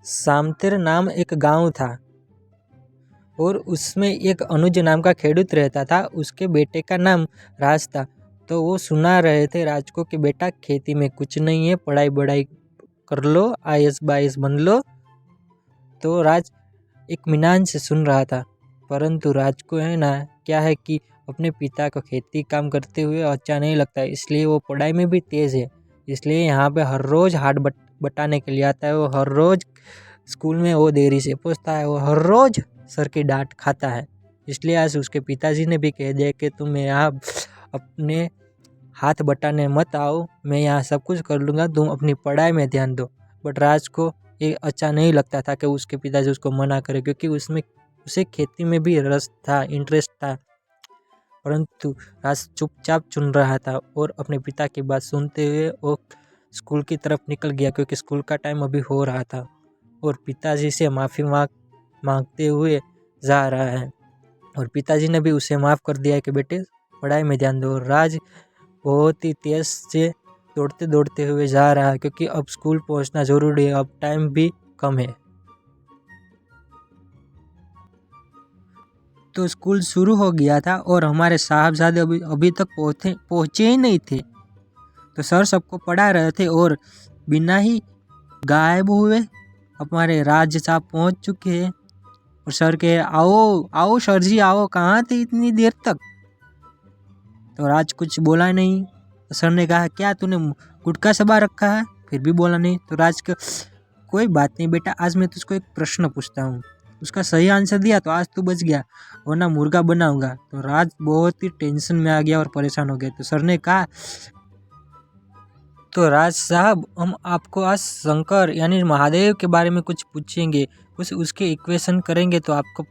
सामतेर नाम एक गांव था और उसमें एक अनुज नाम का खेडूत रहता था। उसके बेटे का नाम राज था। तो वो सुना रहे थे राज को कि बेटा खेती में कुछ नहीं है, पढ़ाई बढ़ाई कर लो, आईएएस बाईएएस बन लो। तो राज इत्मीनान से सुन रहा था, परंतु राज को है ना क्या है कि अपने पिता को खेती काम करते हुए अच्छा नहीं लगता है, इसलिए वो पढ़ाई में भी तेज़ है। इसलिए यहाँ पे हर रोज़ हाथ बटाने के लिए आता है। वो हर रोज़ स्कूल में वो देरी से पहुँचता है। वो हर रोज़ सर की डांट खाता है। इसलिए आज उसके पिताजी ने भी कह दिया कि तुम यहाँ अपने हाथ बटाने मत आओ, मैं यहाँ सब कुछ कर लूँगा, तुम अपनी पढ़ाई में ध्यान दो। बट राज को ये अच्छा नहीं लगता था कि उसके पिताजी उसको मना करें, क्योंकि उसे खेती में भी रस था, इंटरेस्ट था। परंतु राज चुपचाप चुन रहा था और अपने पिता की बात सुनते हुए वो स्कूल की तरफ निकल गया, क्योंकि स्कूल का टाइम अभी हो रहा था और पिताजी से माफ़ी मांगते हुए जा रहा है। और पिताजी ने भी उसे माफ़ कर दिया है कि बेटे पढ़ाई में ध्यान दो। राज बहुत ही तेज़ से दौड़ते दौड़ते हुए जा रहा है, क्योंकि अब स्कूल पहुंचना ज़रूरी है, अब टाइम भी कम है। तो स्कूल शुरू हो गया था और हमारे साहबजादे अभी तक पहुँचे ही नहीं थे। तो सर सबको पढ़ा रहे थे और बिना ही गायब हुए हमारे राज साहब पहुँच चुके हैं। और सर के आओ आओ सर जी आओ, कहाँ थे इतनी देर तक। तो राज कुछ बोला नहीं। तो सर ने कहा क्या तूने गुटखा चबा रखा है, फिर भी बोला नहीं। तो राज का कोई बात नहीं बेटा, आज मैं तुझको एक प्रश्न पूछता हूँ, उसका सही आंसर दिया तो आज तू बच गया, वरना मुर्गा बनाऊंगा। तो राज बहुत ही टेंशन में आ गया और परेशान हो गया। तो सर ने कहा तो राज साहब हम आपको आज शंकर यानी महादेव के बारे में कुछ पूछेंगे, कुछ उसके इक्वेशन करेंगे, तो आपको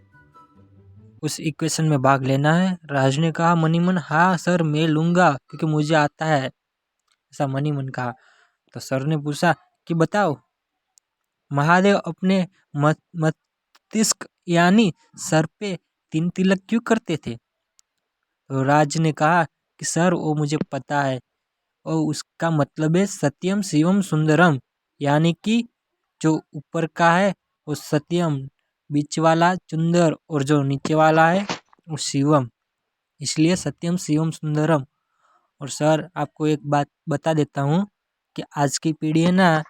उस इक्वेशन में भाग लेना है। राज ने कहा मनी मन हाँ सर मैं लूँगा, क्योंकि मुझे आता है, ऐसा मनी मन कहा। तो सर ने पूछा कि बताओ महादेव अपने मस्तिष्क यानी सर पे 3 तिलक क्यों करते थे। तो राज ने कहा कि सर वो मुझे पता है, और उसका मतलब है सत्यम शिवम सुंदरम, यानी कि जो ऊपर का है वो सत्यम, बीच वाला सुंदर, और जो नीचे वाला है वो शिवम, इसलिए सत्यम शिवम सुंदरम। और सर आपको एक बात बता देता हूँ कि आज की पीढ़ी है ना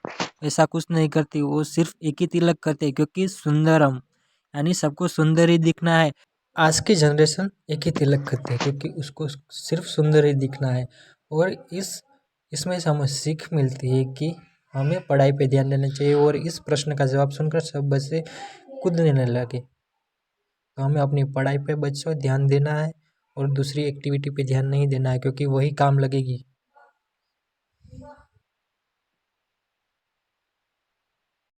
ऐसा कुछ नहीं करती, वो सिर्फ एक ही तिलक करते हैं, क्योंकि सुंदरम यानी सबको सुंदर ही दिखना है। आज की जनरेशन एक ही तिलक करते हैं क्योंकि उसको सिर्फ सुंदर ही दिखना है। और इसमें से हमें सीख मिलती है कि हमें पढ़ाई पे ध्यान देना चाहिए। और इस प्रश्न का जवाब सुनकर सब बच्चे कूदने लगे। तो हमें अपनी पढ़ाई पे बच्चों ध्यान देना है और दूसरी एक्टिविटी पे ध्यान नहीं देना है, क्योंकि वही काम लगेगी।